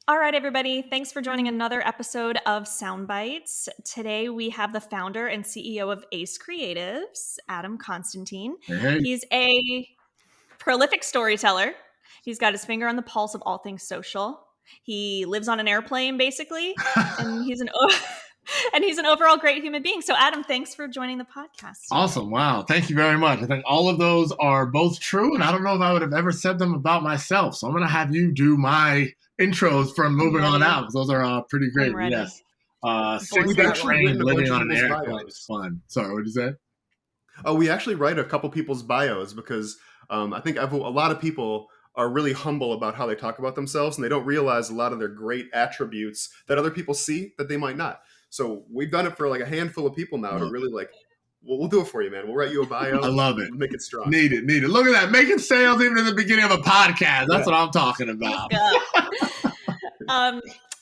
All right, everybody. Thanks for joining another episode of Soundbites. Today we have the founder and CEO of Ace Creatives, Adam Constantine. Hey. He's a prolific storyteller. He's got his finger on the pulse of all things social. He lives on an airplane, basically, and he's an overall great human being. So, Adam, thanks for joining the podcast today. Awesome. Wow. Thank you very much. I think all of those are both true, and I don't know if I would have ever said them about myself. So I'm going to have you do my intros from moving on out, because those are pretty great. Yes. 6-day train living on an airplane is fun. Sorry, what did you say? Oh, we actually write a couple people's bios because I think a lot of people are really humble about how they talk about themselves, and they don't realize a lot of their great attributes that other people see that they might not. So we've done it for like a handful of people now to really like, we'll do it for you, man. We'll write you a bio. I love it. Make it strong. Need it. Look at that. Making sales even in the beginning of a podcast. That's what I'm talking about.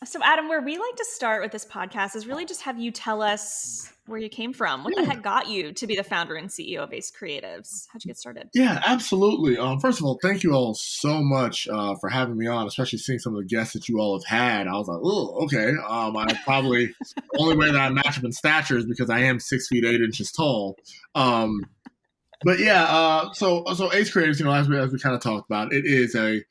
So, Adam, where we like to start with this podcast is really just have you tell us where you came from. What the heck got you to be the founder and CEO of Ace Creatives? How'd you get started? Yeah, absolutely. First of all, thank you all so much for having me on, especially seeing some of the guests that you all have had. I was like, oh, okay. I probably, the only way that I match up in stature is because I am 6 feet 8 inches tall. But yeah, so Ace Creatives, as we kind of talked about, it is a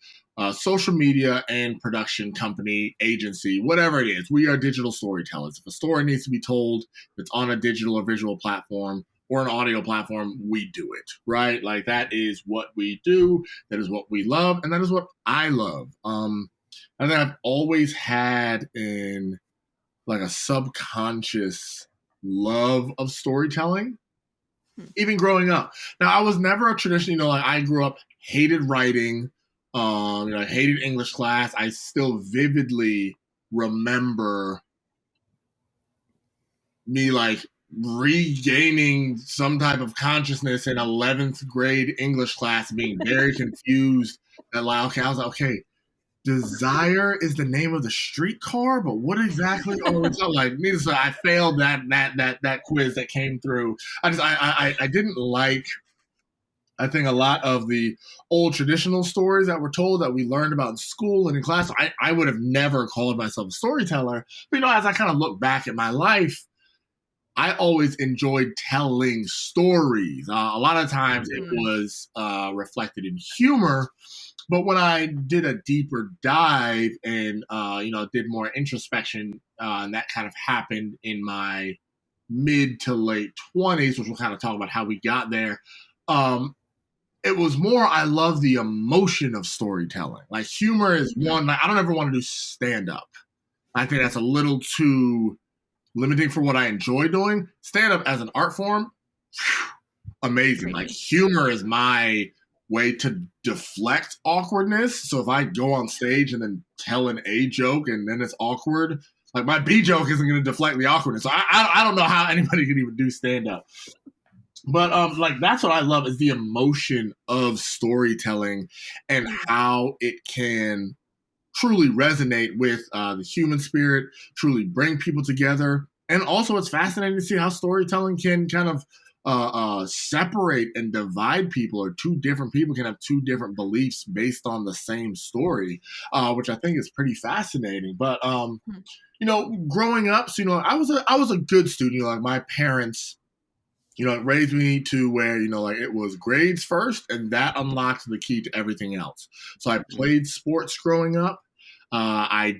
social media and production company, agency, whatever it is. We are digital storytellers. If a story needs to be told, if it's on a digital or visual platform or an audio platform, we do it, right? Like that is what we do. That is what we love. And that is what I love. I think I've always had like a subconscious love of storytelling, even growing up. Now, I was never a traditional, like I grew up, hated writing. I hated English class. I still vividly remember me like regaining some type of consciousness in 11th grade English class, being very confused. That like, okay, I was like, okay, Desire is the name of the streetcar, but what exactly? Needless to say, I failed that quiz that came through. I didn't like. I think a lot of the old traditional stories that were told that we learned about in school and in class, I would have never called myself a storyteller. But, as I kind of look back at my life, I always enjoyed telling stories. A lot of times it was reflected in humor. But when I did a deeper dive and, did more introspection, and that kind of happened in my mid to late 20s, which we'll kind of talk about how we got there. It was more, I love the emotion of storytelling. Like humor is one, like, I don't ever want to do stand-up. I think that's a little too limiting for what I enjoy doing. Stand-up as an art form, amazing. Like humor is my way to deflect awkwardness. So if I go on stage and then tell an A joke and then it's awkward, like my B joke isn't going to deflect the awkwardness. So I don't know how anybody can even do stand-up. But that's what I love is the emotion of storytelling and how it can truly resonate with the human spirit, truly bring people together. And also it's fascinating to see how storytelling can kind of separate and divide people, or two different people can have two different beliefs based on the same story, which I think is pretty fascinating. But, growing up, so, I was a good student. Like my parents, it raised me to where, it was grades first, and that unlocked the key to everything else. So I played sports growing up. I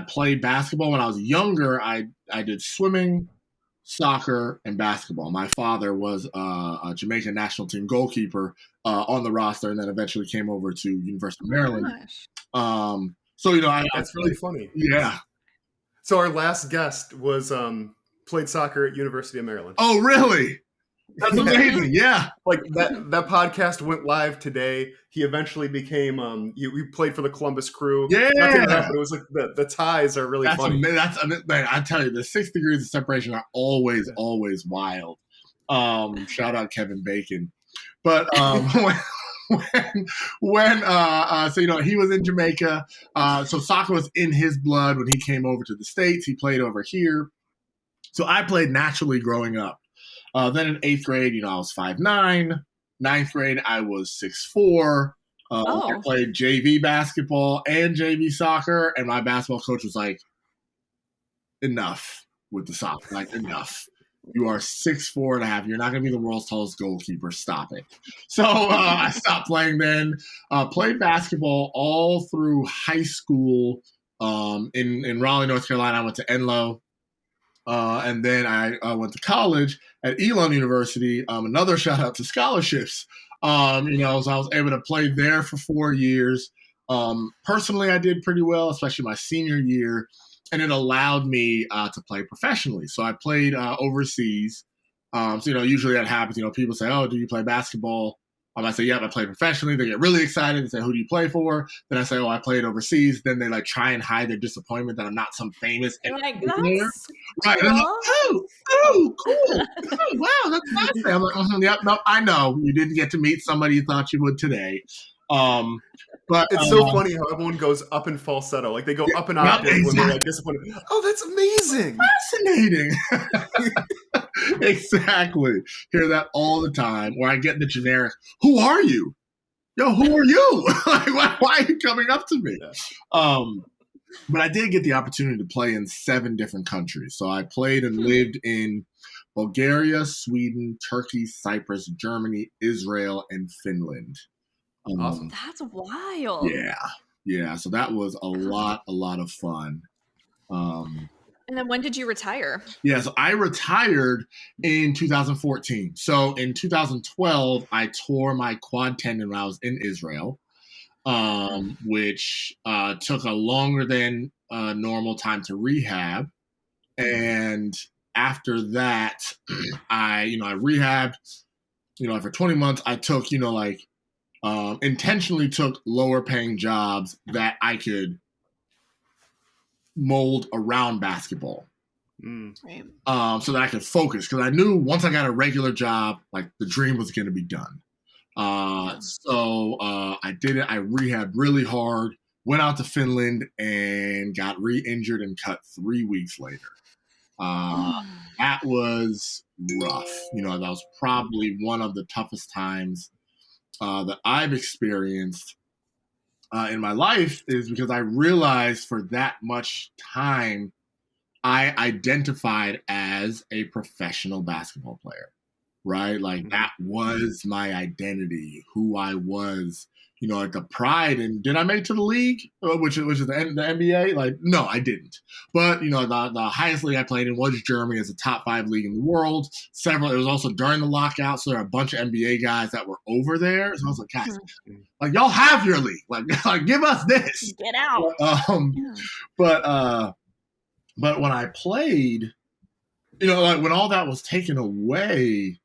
played basketball when I was younger. I did swimming, soccer, and basketball. My father was a Jamaican national team goalkeeper on the roster, and then eventually came over to University of Maryland. That's really funny. Yeah. So our last guest was played soccer at University of Maryland. Oh, really? That's amazing. Yeah. Like that podcast went live today. He eventually became he played for the Columbus Crew. Yeah. It was like the ties are really funny. I tell you, the 6 degrees of separation are always wild. Shout out Kevin Bacon. But he was in Jamaica. So soccer was in his blood when he came over to the States. He played over here. So I played naturally growing up. Then in 8th grade, I was 5'9". 9th grade, I was 6'4". I played JV basketball and JV soccer, and my basketball coach was like, enough with the soccer. Like, enough. You are 6'4.5". You're not going to be the world's tallest goalkeeper. Stop it. So I stopped playing then. Played basketball all through high school in Raleigh, North Carolina. I went to Enloe. And then I went to college at Elon University. Another shout out to scholarships. So I was able to play there for 4 years. Personally, I did pretty well, especially my senior year. And it allowed me to play professionally. So I played overseas. Usually that happens. People say, "Oh, do you play basketball?" I say, "Yep, I play professionally." They get really excited and say, "Who do you play for?" Then I say, "Oh, I played overseas." Then they like try and hide their disappointment that I'm not some famous like, player. Right. And I'm like, oh, cool. Oh, wow, that's nice. I'm like, yep, no, I know. You didn't get to meet somebody you thought you would today. But it's so funny how everyone goes up in falsetto. Like they go up an octave when they're like disappointed. Oh, that's amazing. Fascinating. Exactly. Hear that all the time. Or I get the generic, who are you? Yo, who are you? Like, why are you coming up to me? Yeah. But I did get the opportunity to play in 7 different countries. So I played and lived in Bulgaria, Sweden, Turkey, Cyprus, Germany, Israel, and Finland. Awesome. That's wild. Yeah. So that was a lot of fun. And then when did you retire? Yeah, so I retired in 2014. So in 2012, I tore my quad tendon when I was in Israel, which took a longer than normal time to rehab. And after that, I rehabbed, for 20 months. I took, intentionally took lower paying jobs that I could mold around basketball. Right. So that I could focus, because I knew once I got a regular job, like the dream was going to be done. So I did it. I rehabbed really hard, went out to Finland and got re-injured and cut 3 weeks later. That was rough. That was probably one of the toughest times that I've experienced in my life, is because I realized for that much time, I identified as a professional basketball player, right? Like that was my identity, who I was, like the pride. And did I make it to the league, which is the NBA? Like, no, I didn't. But, the highest league I played in was Germany, as a top 5 league in the world. It was also during the lockout. So there are a bunch of NBA guys that were over there. So I was like, guys, like y'all have your league, like give us this. Get out. But when I played, like when all that was taken away,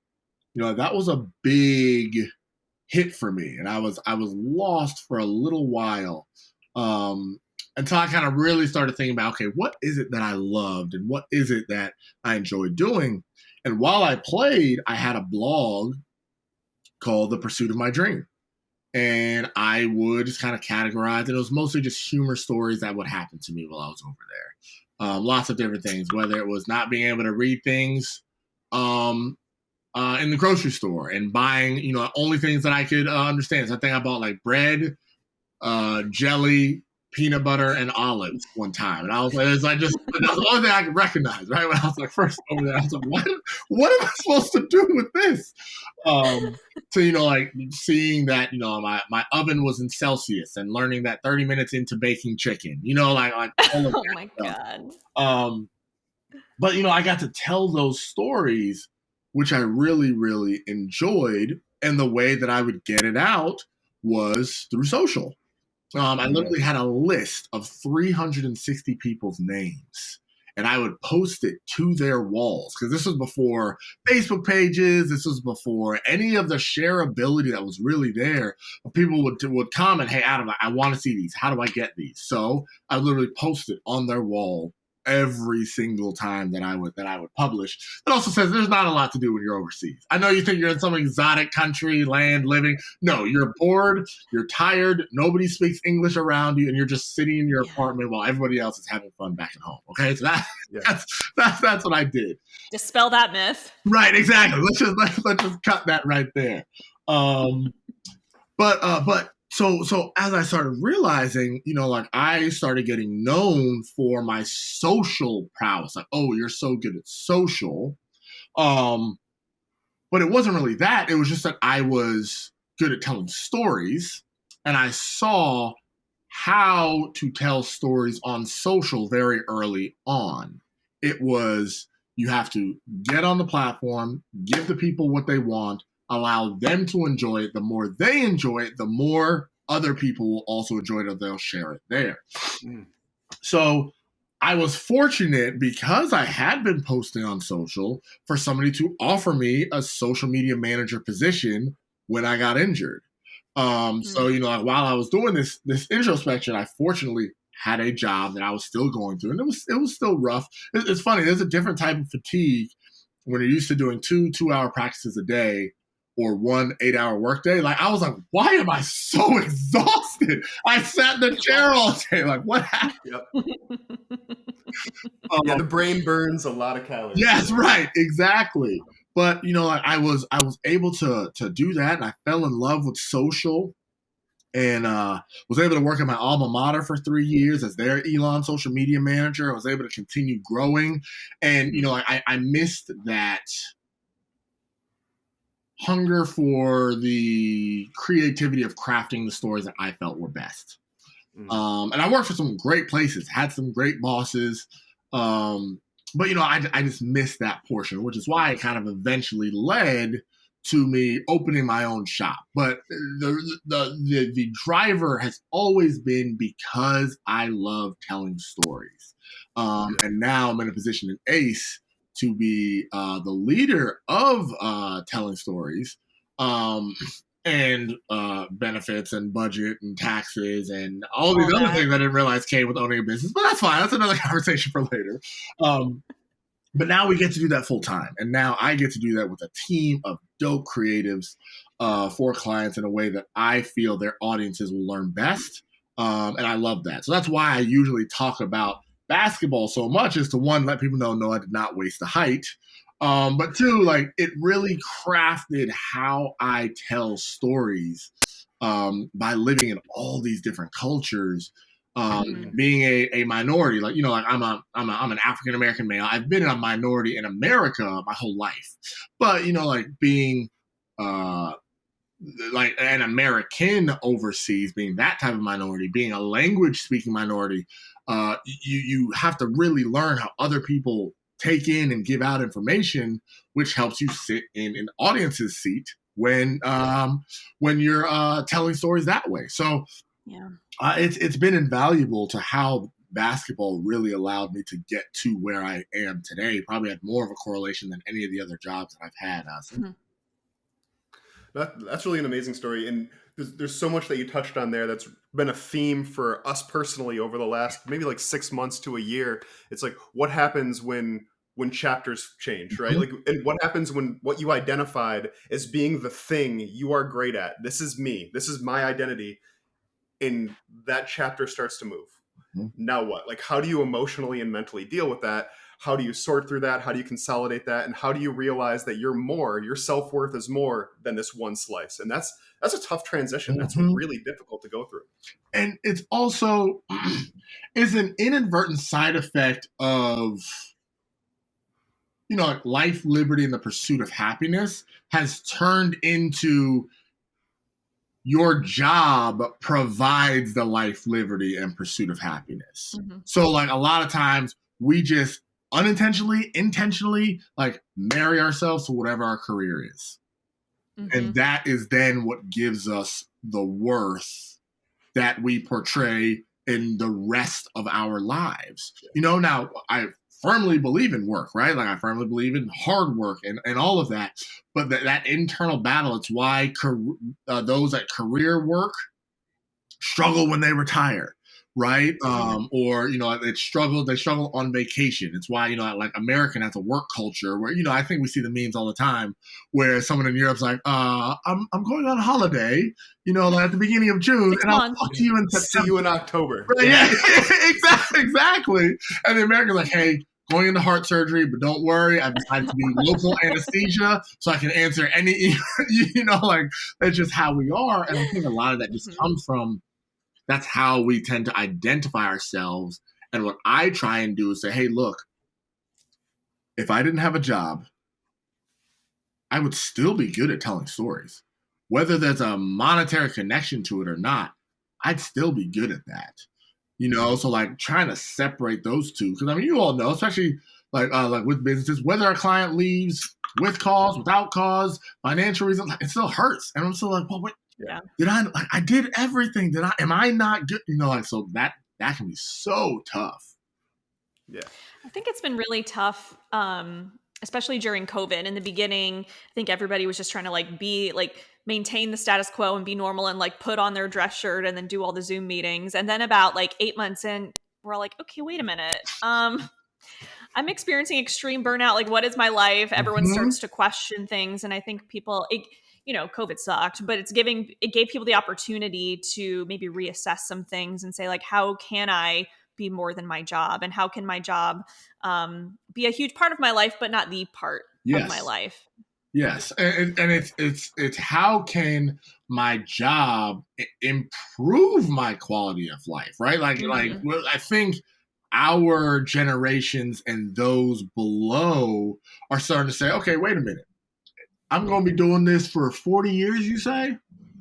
that was a big hit for me. And I was lost for a little while until I kind of really started thinking about, okay, what is it that I loved and what is it that I enjoyed doing? And while I played, I had a blog called The Pursuit of My Dream. And I would just kind of categorize it. It was mostly just humor stories that would happen to me while I was over there. Lots of different things, whether it was not being able to read things in the grocery store and buying, only things that I could understand. So I think I bought like bread, jelly, peanut butter, and olives one time. And I was like, that was the only thing I could recognize, right? When I was like first over there, I was like, what am I supposed to do with this? So, like seeing that, my oven was in Celsius and learning that 30 minutes into baking chicken, like all of Oh that my stuff. God. But, I got to tell those stories, which I really, really enjoyed. And the way that I would get it out was through social. I literally had a list of 360 people's names, and I would post it to their walls, because this was before Facebook pages. This was before any of the shareability that was really there. People would comment, "Hey, Adam, I want to see these. How do I get these?" So I literally post it on their wall every single time that I would publish. It also says there's not a lot to do when you're overseas. I know you think you're in some exotic country, land, living. No, you're bored, you're tired, nobody speaks English around you, and you're just sitting in your apartment while everybody else is having fun back at home. Okay, so that's what I did. Dispel that myth. Right, exactly. Let's just cut that right there. But So as I started realizing, like I started getting known for my social prowess. Like, oh, you're so good at social. But it wasn't really that. It was just that I was good at telling stories, and I saw how to tell stories on social very early on. It was, you have to get on the platform, give the people what they want, allow them to enjoy it. The more they enjoy it, the more other people will also enjoy it, and they'll share it there. So I was fortunate, because I had been posting on social, for somebody to offer me a social media manager position when I got injured. So, like, while I was doing this introspection, I fortunately had a job that I was still going through, and it was still rough. It's funny. There's a different type of fatigue when you're used to doing 2-hour practices a day or 1 8-hour workday. Like, I was like, why am I so exhausted? I sat in the chair all day. Like, what happened? Yep. The brain burns a lot of calories. Yes, right, exactly. But like I was able to do that, and I fell in love with social, and was able to work at my alma mater for 3 years as their Elon social media manager. I was able to continue growing, and I missed that hunger for the creativity of crafting the stories that I felt were best. And I worked for some great places, had some great bosses. But I just missed that portion, which is why it kind of eventually led to me opening my own shop. But the driver has always been because I love telling stories. And now I'm in a position in ACE to be the leader of telling stories. And benefits and budget and taxes and all these other things I didn't realize came with owning a business. But that's fine. That's another conversation for later. But now we get to do that full time. And now I get to do that with a team of dope creatives for clients in a way that I feel their audiences will learn best. And I love that. So that's why I usually talk about basketball so much, is to, one, let people know, no, I did not waste the height. But two, like, it really crafted how I tell stories by living in all these different cultures, being a minority. Like, like I'm an African American male. I've been a minority in America my whole life, but like being like an American overseas, being that type of minority, being a language speaking minority, you have to really learn how other people take in and give out information, which helps you sit in an audience's seat when you're telling stories that way. So it's been invaluable to how basketball really allowed me to get to where I am today. Probably had more of a correlation than any of the other jobs that I've had. That's really an amazing story. And there's so much that you touched on there that's been a theme for us personally over the last maybe like 6 months to a year. It's like, what happens when chapters change, right? Like, and what happens when what you identified as being the thing you are great at, this is me, this is my identity, and that chapter starts to move. Now what? Like, how do you emotionally and mentally deal with that? How do you sort through that? How do you consolidate that? And how do you realize that your self-worth is more than this one slice? And that's a tough transition. That's really difficult to go through. And it's also is an inadvertent side effect of, like, life, liberty, and the pursuit of happiness has turned into your job provides the life, liberty, and pursuit of happiness. So, like, a lot of times we just unintentionally, intentionally, like, marry ourselves to whatever our career is. And that is then what gives us the worth that we portray in the rest of our lives. Now, I firmly believe in work, right? Like, I firmly believe in hard work and all of that. But that internal battle, it's why those at career work struggle when they retire, right? Or they struggle on vacation. It's why like American has a work culture where I think we see the memes all the time where someone in Europe's like, I'm going on holiday, like at the beginning of June, and I'll talk to you in September. See you in October. Right? Yeah, exactly. And the American's like, hey, going into heart surgery, but don't worry, I've decided to do local anesthesia so I can answer any, like that's just how we are. And I think a lot of that just comes from, that's how we tend to identify ourselves. And what I try and do is say, hey, look, if I didn't have a job, I would still be good at telling stories. Whether there's a monetary connection to it or not, I'd still be good at that. So like trying to separate those two, because I mean, you all know, especially like with businesses, whether a client leaves with cause, without cause, financial reasons, it still hurts. And I'm still like, well, wait, I did everything. Am I not good? So that can be so tough. Yeah. I think it's been really tough, especially during COVID. In the beginning, I think everybody was just trying to maintain the status quo and be normal and put on their dress shirt and then do all the Zoom meetings. And then about 8 months in, we're all like, okay, wait a minute. I'm experiencing extreme burnout. What is my life? Everyone starts to question things. And I think people, COVID sucked, but it gave people the opportunity to maybe reassess some things and say how can I be more than my job? And how can my job be a huge part of my life, but not the part of my life? Yes. And it's how can my job improve my quality of life, right? I think our generations and those below are starting to say, okay, wait a minute. I'm going to be doing this for 40 years, you say?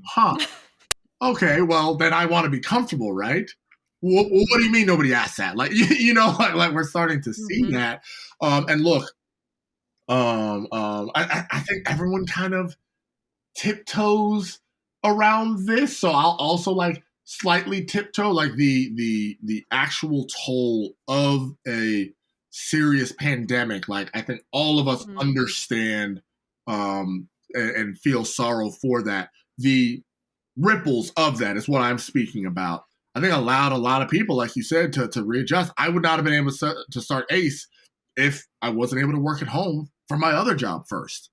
Huh. Okay, well, then I want to be comfortable, right? Well, what do you mean nobody asked that? We're starting to see that. And look, I think everyone kind of tiptoes around this. So I'll also slightly tiptoe, the actual toll of a serious pandemic. I think all of us understand and feel sorrow for that. The ripples of that is what I'm speaking about. I think allowed a lot of people, like you said, to readjust. I would not have been able to start ACE if I wasn't able to work at home for my other job first.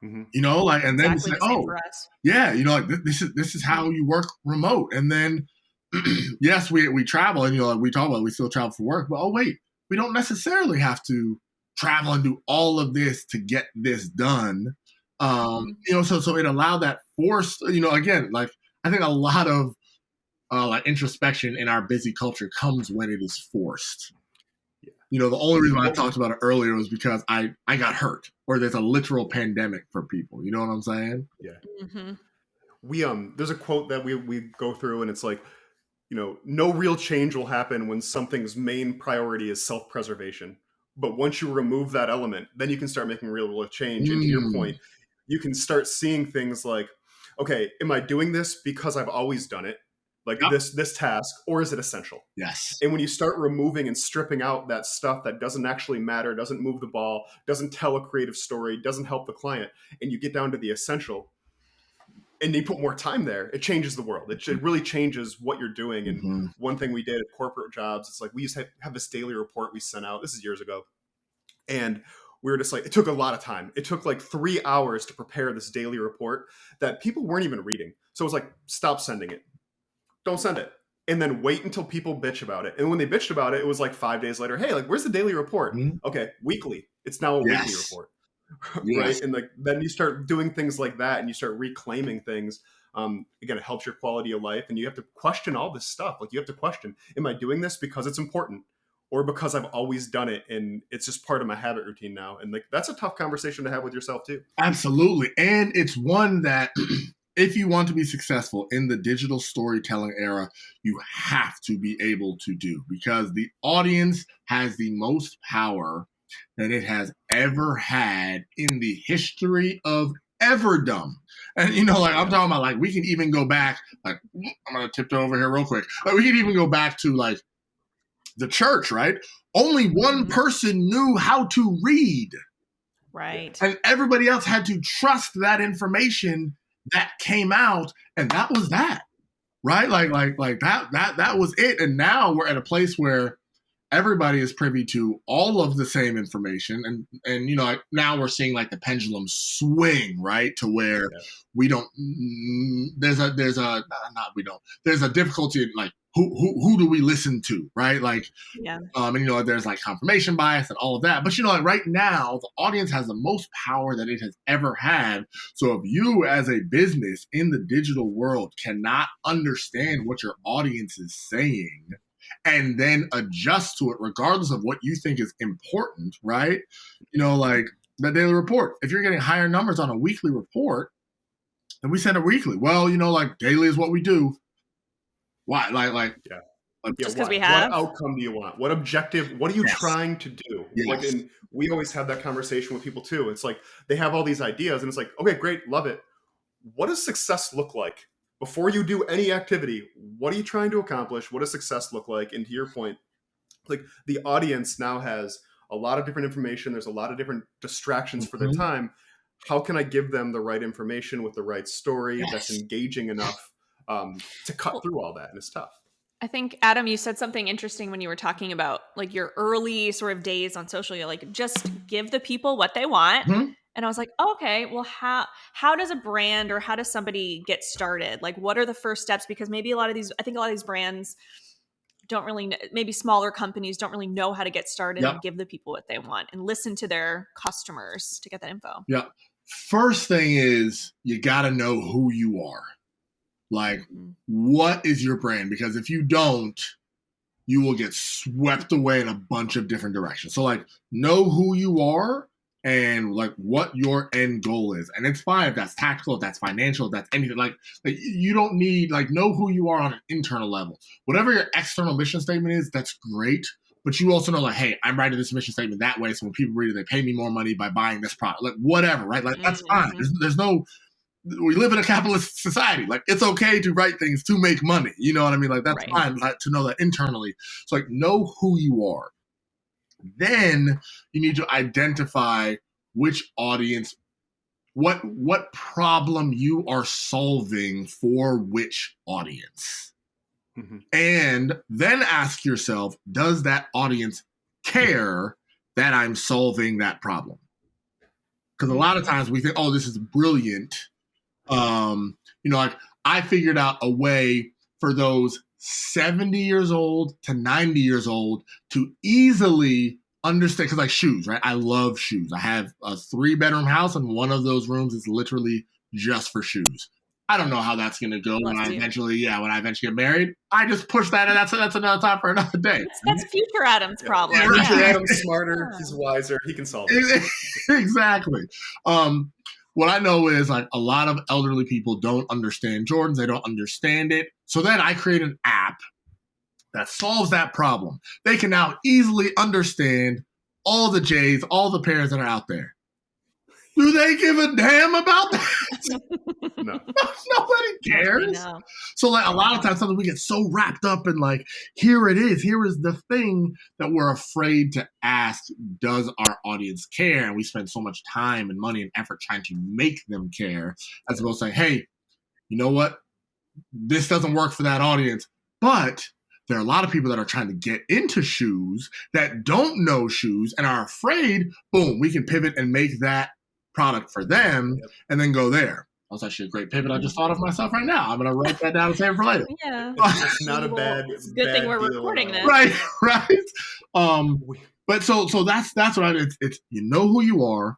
And then exactly say, this is how you work remote. And then, yes, we travel, and we talk about we still travel for work, but oh wait, we don't necessarily have to travel and do all of this to get this done. So it allowed that forced, again, I think a lot of introspection in our busy culture comes when it is forced. The only reason I talked about it earlier was because I got hurt, or there's a literal pandemic for people. You know what I'm saying? Yeah. We there's a quote that we go through, and it's no real change will happen when something's main priority is self-preservation. But once you remove that element, then you can start making real change. And to your point, you can start seeing things like, okay, am I doing this because I've always done it? This task, or is it essential? Yes. And when you start removing and stripping out that stuff that doesn't actually matter, doesn't move the ball, doesn't tell a creative story, doesn't help the client, and you get down to the essential, and you put more time there, it changes the world. It really changes what you're doing. And one thing we did at corporate jobs, it's we used to have this daily report we sent out. This is years ago. And we were just it took a lot of time. It took 3 hours to prepare this daily report that people weren't even reading. So it was stop sending it. Don't send it. And then wait until people bitch about it. And when they bitched about it, it was 5 days later. Hey, where's the daily report? Okay, weekly. It's now a weekly report. Right? And then you start doing things like that, and you start reclaiming things. Again, it helps your quality of life. And you have to question all this stuff. You have to question, am I doing this because it's important, or because I've always done it and it's just part of my habit routine now? And that's a tough conversation to have with yourself too. Absolutely. And it's one that if you want to be successful in the digital storytelling era, you have to be able to do, because the audience has the most power that it has ever had in the history of everdom. And I'm talking about we can even go back, I'm gonna tiptoe over here real quick. We can even go back to the church, right? Only one person knew how to read. Right. And everybody else had to trust that information that came out, and that was that, right? That was it. And now we're at a place where everybody is privy to all of the same information, and now we're seeing the pendulum swing, right, to where we don't. There's a difficulty in who do we listen to, right? Like, Yeah. and you know, there's like confirmation bias and all of that. But you know, like right now, the audience has the most power that it has ever had. So if you as a business in the digital world cannot understand what your audience is saying and then adjust to it regardless of what you think is important, right? You know, like the daily report. If you're getting higher numbers on a weekly report, then we send it weekly. Well, you know, like daily is what we do. Why? Like Yeah. Just because why? we have. What outcome do you want? What objective? What are you Yes. trying to do? Yes. Like, and we always have that conversation with people too. It's like they have all these ideas, and it's like, okay, great, love it. What does success look like? Before you do any activity, what are you trying to accomplish? What does success look like? And to your point, like the audience now has a lot of different information. There's a lot of different distractions for their time. How can I give them the right information with the right story that's engaging enough to cut through all that? And it's tough. I think, Adam, you said something interesting when you were talking about like your early sort of days on social. You're like, just give the people what they want. Mhm. And I was like, oh, okay, well, how does a brand or how does somebody get started? Like, what are the first steps? Because maybe I think a lot of these brands don't really know, maybe smaller companies don't really know how to get started and give the people what they want and listen to their customers to get that info. Yeah. First thing is you got to know who you are. Like, what is your brand? Because if you don't, you will get swept away in a bunch of different directions. So, like, know who you are and, like, what your end goal is. And it's fine if that's tactical, if that's financial, if that's anything. Like you don't need, like, know who you are on an internal level. Whatever your external mission statement is, that's great. But you also know, like, hey, I'm writing this mission statement that way. So when people read it, they pay me more money by buying this product. Like, whatever, right? Like, that's fine. There's no... We live in a capitalist society. Like, it's okay to write things to make money. You know what I mean? Like, that's fine, like, to know that internally. So, like, know who you are. Then you need to identify which audience, what problem you are solving for which audience. And then ask yourself, does that audience care that I'm solving that problem? Because a lot of times we think, oh, this is brilliant. You know, like I figured out a way for those 70 years old to 90 years old to easily understand, because like shoes, right? I love shoes. I have a 3-bedroom house and one of those rooms is literally just for shoes. I don't know how that's going to go when I eventually get married. I just push that, and that's another time for another day. That's future Adam's problem. Future Adam's smarter. He's wiser. He can solve it. Exactly. What I know is like a lot of elderly people don't understand Jordans. They don't understand it. So then I create an app that solves that problem. They can now easily understand all the J's, all the pairs that are out there. Do they give a damn about that? No. Nobody cares. No. So like a lot of times sometimes we get so wrapped up in like, here it is. Here is the thing that we're afraid to ask, does our audience care? And we spend so much time and money and effort trying to make them care, as opposed to saying, hey, you know what? This doesn't work for that audience. But there are a lot of people that are trying to get into shoes that don't know shoes and are afraid, boom, we can pivot and make that product for them and then go there. That's actually a great pivot I just thought of myself right now. I'm going to write that down and save it for later. Yeah. It's not a bad It's a good thing we're recording this. Right. But so that's what it's you know who you are,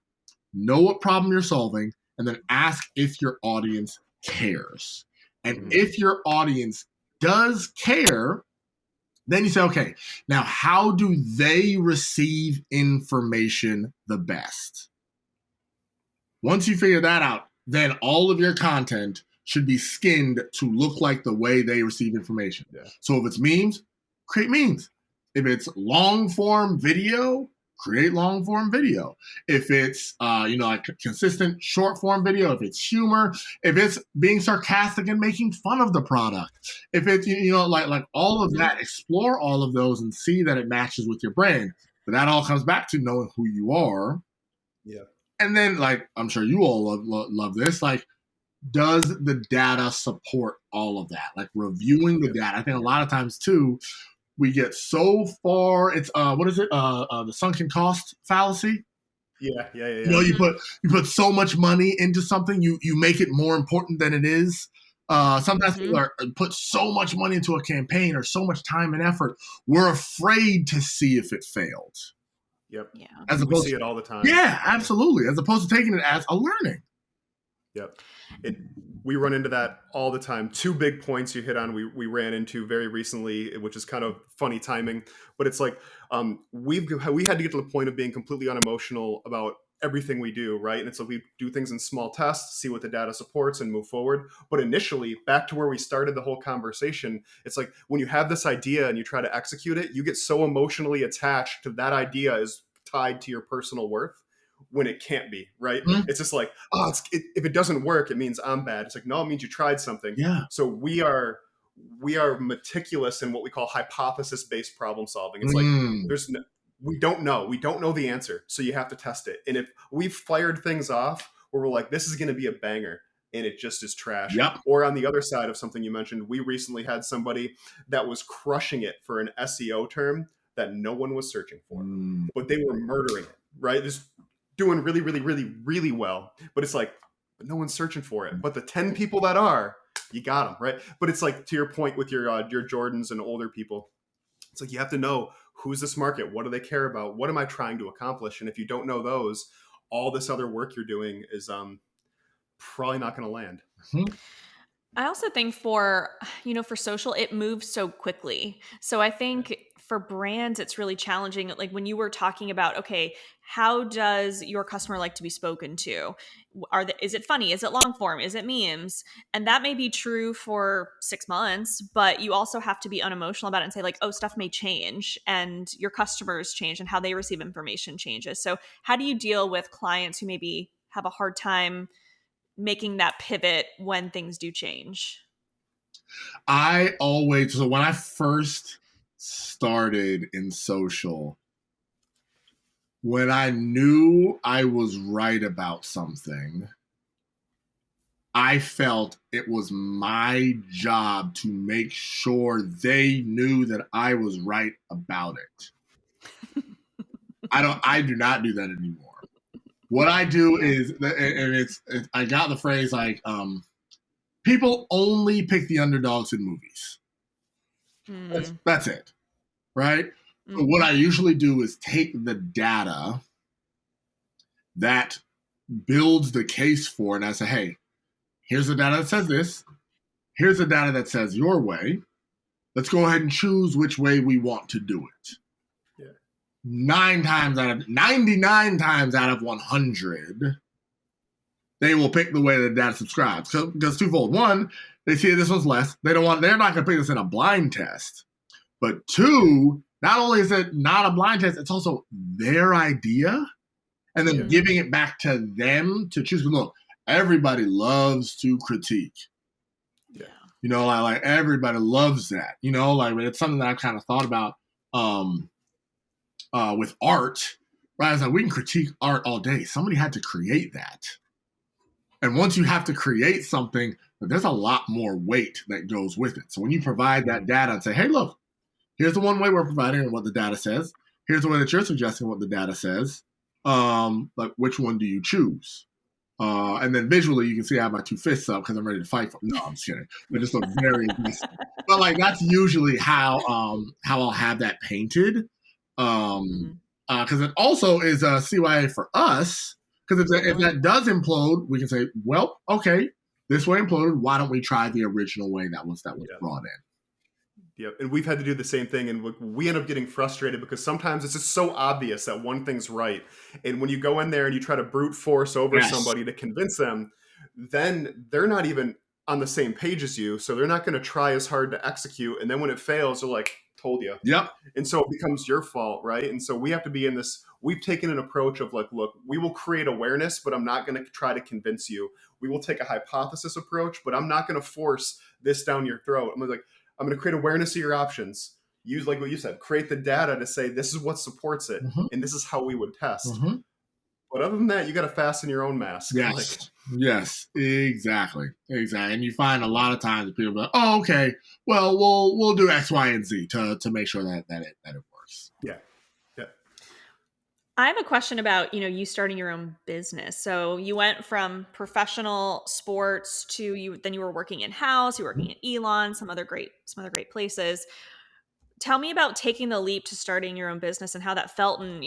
know what problem you're solving, and then ask if your audience cares. And if your audience does care, then you say, okay, now how do they receive information the best? Once you figure that out, then all of your content should be skinned to look like the way they receive information. Yeah. So if it's memes, create memes. If it's long form video, create long form video. If it's like consistent short form video, if it's humor, if it's being sarcastic and making fun of the product, if it's like all of that, explore all of those and see that it matches with your brand. But that all comes back to knowing who you are. Yeah. And then, like, I'm sure you all love this, like, does the data support all of that? Like, reviewing the data. I think a lot of times, too, we get so far, it's, what is it? The sunken cost fallacy? Yeah. You know, you put so much money into something, you make it more important than it is. Sometimes people put so much money into a campaign or so much time and effort, we're afraid to see if it failed. Yep. Yeah. We see it all the time. Yeah, absolutely. As opposed to taking it as a learning. Yep. We run into that all the time. Two big points you hit on we ran into very recently, which is kind of funny timing. But it's like we had to get to the point of being completely unemotional about everything we do, right? And so we do things in small tests, see what the data supports, and move forward. But initially, back to where we started the whole conversation, it's like when you have this idea and you try to execute it, you get so emotionally attached to that idea is tied to your personal worth, when it can't be, right? Mm-hmm. It's just like, if it doesn't work, it means I'm bad. It's like, no, it means you tried something. Yeah. So we are meticulous in what we call hypothesis-based problem solving. It's like we don't know the answer, so you have to test it. And if we've fired things off where we're like, this is going to be a banger, and it just is trash. Yep. Or on the other side of something you mentioned, we recently had somebody that was crushing it for an SEO term that no one was searching for, but they were murdering it, right? Just doing really, really, really, really well. But it's like, but no one's searching for it. But the 10 people that are, you got them, right? But it's like, to your point with your Jordans and older people, it's like you have to know who's this market, what do they care about, what am I trying to accomplish? And if you don't know those, all this other work you're doing is probably not going to land. Mm-hmm. I also think for social, it moves so quickly. So I think for brands, it's really challenging. Like when you were talking about, okay, how does your customer like to be spoken to? Is it funny? Is it long form? Is it memes? And that may be true for 6 months, but you also have to be unemotional about it and say like, oh, stuff may change and your customers change and how they receive information changes. So how do you deal with clients who maybe have a hard time making that pivot when things do change? So when I first started in social, when I knew I was right about something, I felt it was my job to make sure they knew that I was right about it. I do not do that anymore. What I do is, and I got the phrase like, people only pick the underdogs in movies. That's it, right? Mm-hmm. So what I usually do is take the data that builds the case for, and I say, hey, here's the data that says this. Here's the data that says your way. Let's go ahead and choose which way we want to do it. 99 times out of 100, they will pick the way the data subscribes. Because twofold. One, they see this one's less. They're not going to pick this in a blind test. But two, not only is it not a blind test, it's also their idea. And then giving it back to them to choose. Look, everybody loves to critique. Yeah. Like everybody loves that. It's something that I've kind of thought about with art. Right? I was like, we can critique art all day. Somebody had to create that. And once you have to create something, there's a lot more weight that goes with it. So when you provide that data and say, hey, look, here's the one way we're providing and what the data says. Here's the way that you're suggesting what the data says. Like, which one do you choose? And then visually, you can see I have my two fists up because I'm ready to fight for them. No, I'm just kidding. But just look very aggressive. But like, that's usually how I'll have that painted. Because it also is a CYA for us. Because if that does implode, we can say, well, okay, this way imploded. Why don't we try the original way that was brought in? Yep. And we've had to do the same thing. And we end up getting frustrated because sometimes it's just so obvious that one thing's right. And when you go in there and you try to brute force over somebody to convince them, then they're not even on the same page as you. So they're not going to try as hard to execute. And then when it fails, they're like, told you. Yep. And so it becomes your fault, right? And so we have to be in this. We've taken an approach of like, look, we will create awareness, but I'm not going to try to convince you. We will take a hypothesis approach, but I'm not going to force this down your throat. I'm going to create awareness of your options. Use, like what you said, create the data to say this is what supports it, and this is how we would test. But other than that, you got to fasten your own mask. Yes, exactly. And you find a lot of times people go, "Oh, okay, well, we'll do X, Y, and Z to make sure that it works." Yeah. I have a question about, you starting your own business. So you went from professional sports to then you were working in house, you were working at Elon, some other great places. Tell me about taking the leap to starting your own business and how that felt, and,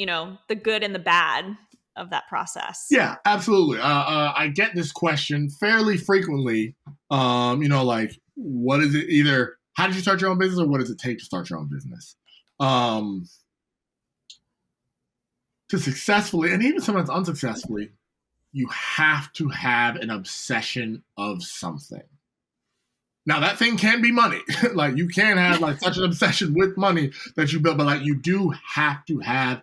the good and the bad of that process. Yeah, absolutely. I get this question fairly frequently. Like, what is it? Either how did you start your own business, or what does it take to start your own business? To successfully, and even sometimes unsuccessfully, you have to have an obsession of something. Now that thing can be money. Like, you can have like such an obsession with money that you build, but like, you do have to have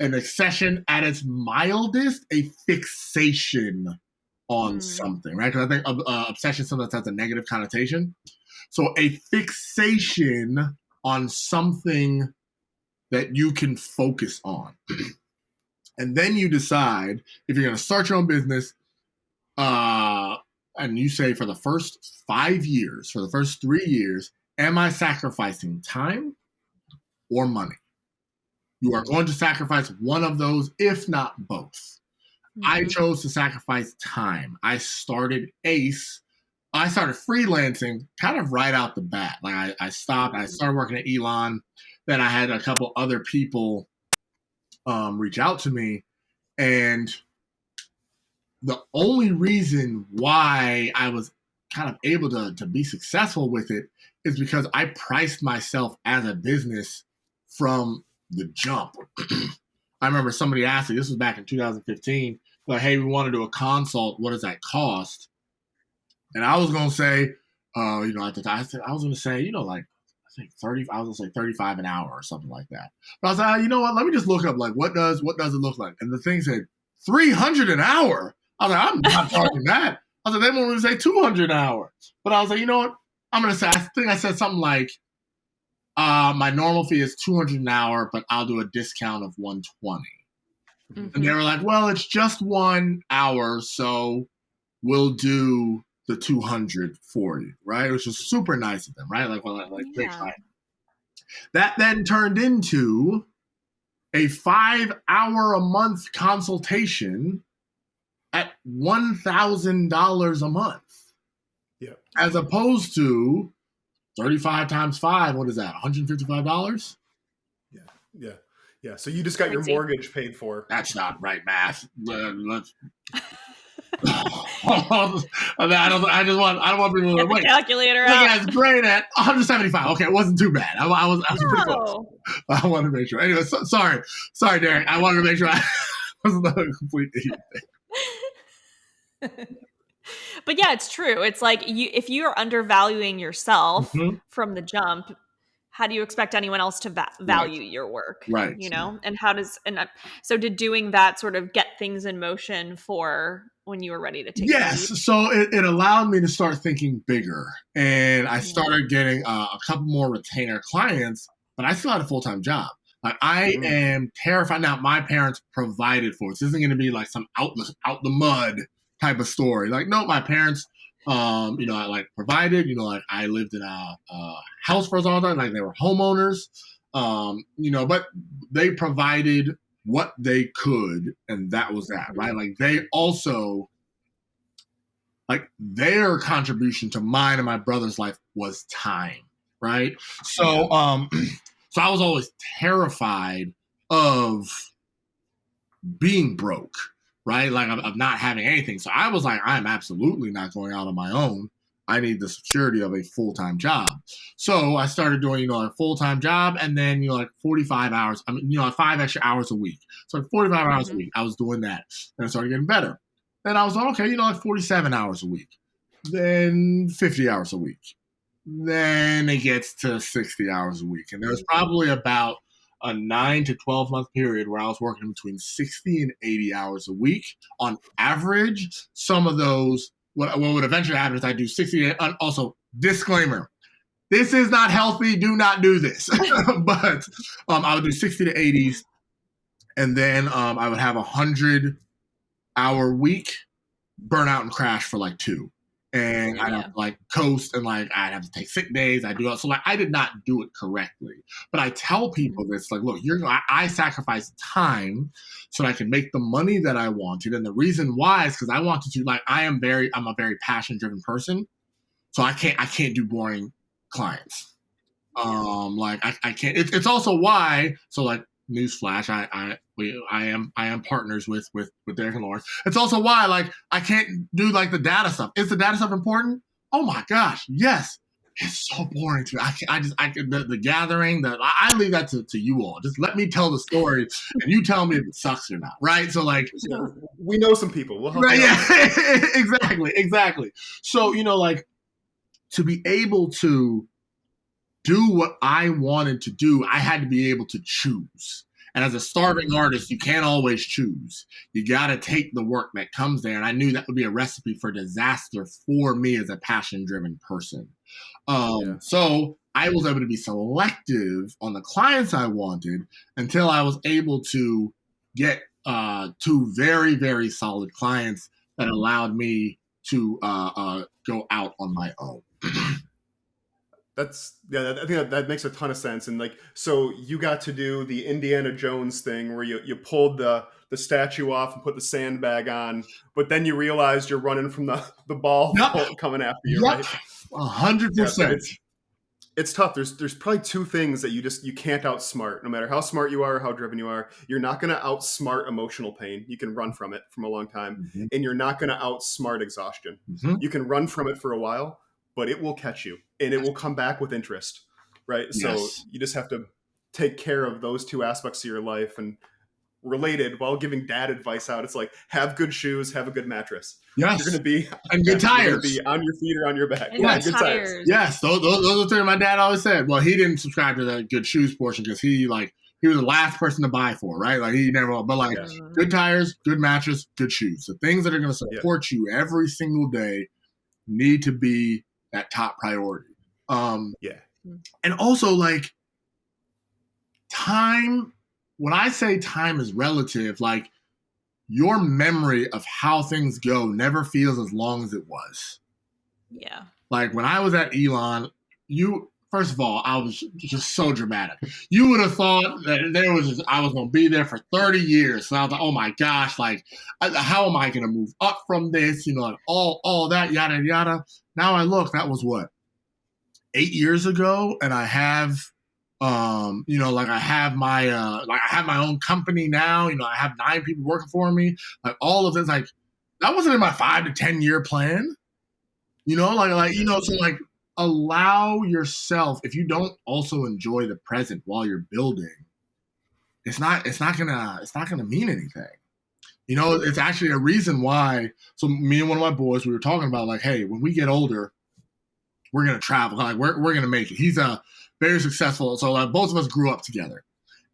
an obsession at its mildest, a fixation on something, right? Because I think obsession sometimes has a negative connotation. So a fixation on something that you can focus on. And then you decide if you're going to start your own business, and you say for the first 5 years, for the first 3 years, am I sacrificing time or money? You are going to sacrifice one of those, if not both. I chose to sacrifice time. I started freelancing kind of right out the bat. Like, I started working at Elon. Then I had a couple other people reach out to me. And the only reason why I was kind of able to be successful with it is because I priced myself as a business from the jump. I remember somebody asked me, this was back in 2015, like, hey, we want to do a consult. What does that cost? And I was going to say, at the time, I was going to say, like, I think 30, I was going to say 35 an hour or something like that. But I was like, you know what? Let me just look up, like, what does it look like? And the thing said, 300 an hour. I was like, I'm not charging that. I was like, they want me to say 200 an hour. But I was like, you know what? I'm going to say, I think I said something like, my normal fee is 200 an hour, but I'll do a discount of 120. And they were like, well, it's just 1 hour, so we'll do the 200 for you, right? It was just super nice of them, right? Great client. That then turned into a 5-hour a month consultation at $1,000 a month. Yeah. As opposed to 35 times 5, what is that? $155? Yeah. So you just got your mortgage paid for. That's not right math. I don't want people to wait. Calculator Look, out. that's great at 175. Okay, it wasn't too bad. I was pretty close. I wanted to make sure. Anyway, sorry, Derek. I wanted to make sure I wasn't a complete idiot. But yeah, it's true. It's like, if you are undervaluing yourself from the jump, how do you expect anyone else to value your work? Right. And so did doing that sort of get things in motion for when you were ready to take the leap? So it allowed me to start thinking bigger, and I started getting a couple more retainer clients, but I still had a full-time job. Like, I am terrified. Now, my parents provided for it. This isn't going to be like some out the mud type of story. Like, no, my parents, I provided, I lived in a house for us all the time. Like, they were homeowners, but they provided what they could, and that was that, right? Like, they also, like, their contribution to mine and my brother's life was time, right? So, so I was always terrified of being broke, right? Like, of not having anything. So I was like, I'm absolutely not going out on my own. I need the security of a full-time job. So I started doing, a full-time job, and then, 45 hours, 5 extra hours a week. So 45 hours a week, I was doing that. And I started getting better. Then I was like, okay, 47 hours a week. Then 50 hours a week. Then it gets to 60 hours a week. And there's probably about a 9 to 12 month period where I was working between 60 and 80 hours a week on average. Some of those, what would eventually happen is I do 60. And also, disclaimer, this is not healthy. Do not do this. But I would do 60 to 80s. And then I would have a 100-hour week, burn out and crash for like 2. and I'd have to like coast, and like I'd have to take sick days. I do it. So like I did not do it correctly. But I tell people this, like, look, I sacrificed time so that I can make the money that I wanted. And the reason why is because I wanted to, like, I'm a very passion driven person. So I can't do boring clients. Like I can't. It's also why. So like, newsflash, I am partners with Derek and Lauren. It's also why like I can't do like the data stuff. Is the data stuff important? Oh my gosh, yes. It's so boring to me. The gathering, I leave that to you all. Just let me tell the story, and you tell me if it sucks or not, right? So like, we know some people. We'll help right, you out. Yeah, exactly. So like, to be able to do what I wanted to do, I had to be able to choose. And as a starving artist, you can't always choose. You got to take the work that comes there. And I knew that would be a recipe for disaster for me as a passion-driven person. So I was able to be selective on the clients I wanted until I was able to get 2 very, very solid clients that allowed me to go out on my own. I think that makes a ton of sense. And like, so you got to do the Indiana Jones thing where you pulled the statue off and put the sandbag on, but then you realized you're running from the ball coming after you, right? 100%. It's tough. There's probably 2 things that you can't outsmart. No matter how smart you are or how driven you are, you're not going to outsmart emotional pain. You can run from it from a long time, and you're not going to outsmart exhaustion. You can run from it for a while, but it will catch you and it will come back with interest, right? Yes. So you just have to take care of those 2 aspects of your life. And related, while giving dad advice out, it's like, have good shoes, have a good mattress. Yes. You're going to be and good tires. You're going to be on your feet or on your back. And good tires. Yes, those are things my dad always said. Well, he didn't subscribe to the good shoes portion because he was the last person to buy for, right? Like he never, but like good tires, good mattress, good shoes. The things that are going to support you every single day need to be that top priority. And also like time, when I say time is relative, like your memory of how things go never feels as long as it was. Yeah. Like when I was at Elon, first of all, I was just so dramatic. You would have thought that I was going to be there for 30 years. So I was like, oh my gosh, like how am I going to move up from this? Like all that, yada, yada. Now I look, that was what? 8 years ago, and I have, like I have my own company now. I have 9 people working for me. Like all of this, like that wasn't in my 5 to 10 year plan. So like allow yourself. If you don't also enjoy the present while you're building, it's not gonna mean anything. It's actually a reason why. So me and one of my boys, we were talking about like, hey, when we get older, we're going to travel. Like we're going to make it. He's very successful. So like both of us grew up together